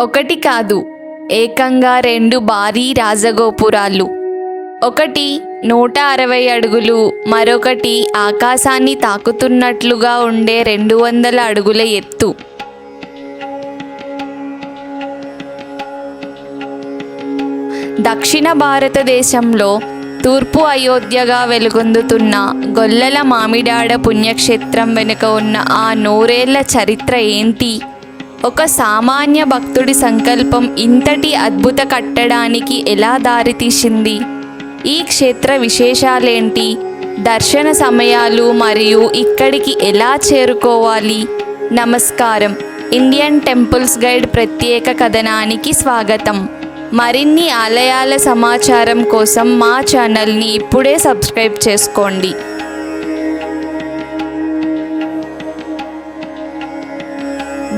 ఒకటి కాదు, ఏకంగా 2 భారీ రాజగోపురాలు. ఒకటి 160 అడుగులు, మరొకటి ఆకాశాన్ని తాకుతున్నట్లుగా ఉండే 200 అడుగుల ఎత్తు. దక్షిణ భారతదేశంలో తూర్పు అయోధ్యగా వెలుగొందుతున్న గొల్లల మామిడాడ పుణ్యక్షేత్రం వెనుక ఉన్న ఆ నూరేళ్ల చరిత్ర ఏంటి? ఒక సామాన్య భక్తుడి సంకల్పం ఇంతటి అద్భుత కట్టడానికి ఎలా దారితీసింది? ఈ క్షేత్ర విశేషాలేంటి? దర్శన సమయాలు మరియు ఇక్కడికి ఎలా చేరుకోవాలి? నమస్కారం, ఇండియన్ టెంపుల్స్ గైడ్ ప్రత్యేక కథనానికి స్వాగతం. మరిన్ని ఆలయాల సమాచారం కోసం మా ఛానల్ని ఇప్పుడే సబ్స్క్రైబ్ చేసుకోండి.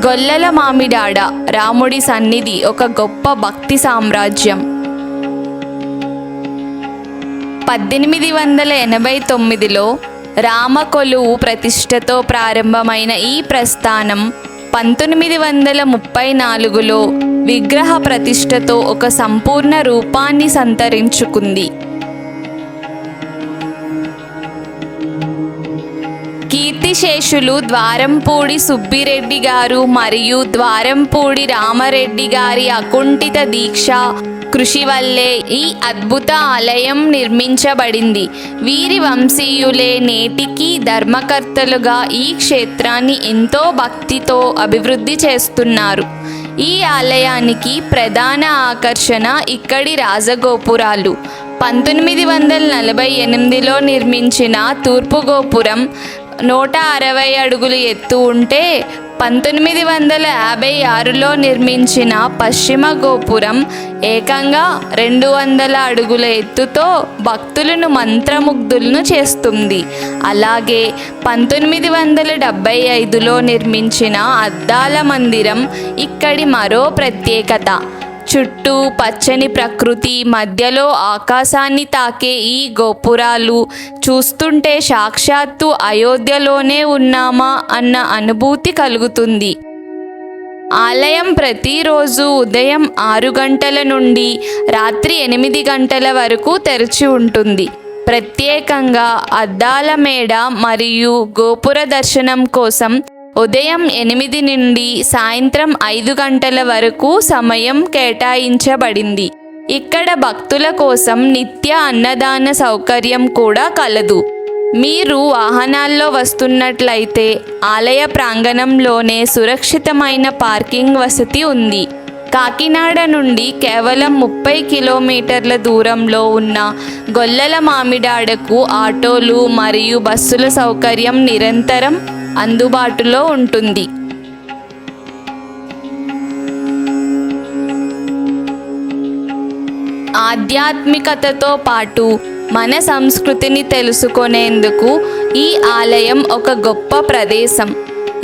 గొల్లల మామిడాడ రాముడి సన్నిధి ఒక గొప్ప భక్తి సామ్రాజ్యం. 1889లో రామకొలువు ప్రతిష్టతో ప్రారంభమైన ఈ ప్రస్థానం 1934లో విగ్రహ ప్రతిష్టతో ఒక సంపూర్ణ రూపాన్ని సంతరించుకుంది. కీర్తిశేషులు ద్వారంపూడి సుబ్బిరెడ్డి గారు మరియు ద్వారంపూడి రామరెడ్డి గారి అకుంఠిత దీక్ష కృషి వల్లే ఈ అద్భుత ఆలయం నిర్మించబడింది. వీరి వంశీయులే నేటికి ధర్మకర్తలుగా ఈ క్షేత్రాన్ని ఎంతో భక్తితో అభివృద్ధి చేస్తున్నారు. ఈ ఆలయానికి ప్రధాన ఆకర్షణ ఇక్కడి రాజగోపురాలు. 1948లో నిర్మించిన తూర్పు గోపురం 160 అడుగులు ఎత్తు ఉంటే, 1956లో నిర్మించిన పశ్చిమ గోపురం ఏకంగా 200 అడుగుల ఎత్తుతో భక్తులను మంత్రముగ్ధులను చేస్తుంది. అలాగే 1975లో నిర్మించిన అద్దాల మందిరం ఇక్కడి మరో ప్రత్యేకత. చుట్టూ పచ్చని ప్రకృతి, మధ్యలో ఆకాశాన్ని తాకే ఈ గోపురాలు చూస్తుంటే సాక్షాత్తు అయోధ్యలోనే ఉన్నామా అన్న అనుభూతి కలుగుతుంది. ఆలయం ప్రతిరోజు ఉదయం 6 గంటల నుండి రాత్రి 8 గంటల వరకు తెరిచి ఉంటుంది. ప్రత్యేకంగా అద్దాల మేడ మరియు గోపుర దర్శనం కోసం ఉదయం 8 నుండి సాయంత్రం 5 గంటల వరకు సమయం కేటాయించబడింది. ఇక్కడ భక్తుల కోసం నిత్య అన్నదాన సౌకర్యం కూడా కలదు. మీరు వాహనాల్లో వస్తున్నట్లయితే ఆలయ ప్రాంగణంలోనే సురక్షితమైన పార్కింగ్ వసతి ఉంది. కాకినాడ నుండి కేవలం 30 కిలోమీటర్ల దూరంలో ఉన్న గొల్లల మామిడాడకు ఆటోలు మరియు బస్సుల సౌకర్యం నిరంతరం అందుబాటులో ఉంటుంది. ఆధ్యాత్మికతతో పాటు మన సంస్కృతిని తెలుసుకునేందుకు ఈ ఆలయం ఒక గొప్ప ప్రదేశం.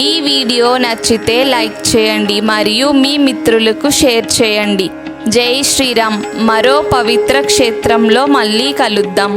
ఈ వీడియో నచ్చితే లైక్ చేయండి మరియు మీ మిత్రులకు షేర్ చేయండి. జై శ్రీరామ్. మరో పవిత్ర క్షేత్రంలో మళ్ళీ కలుద్దాం.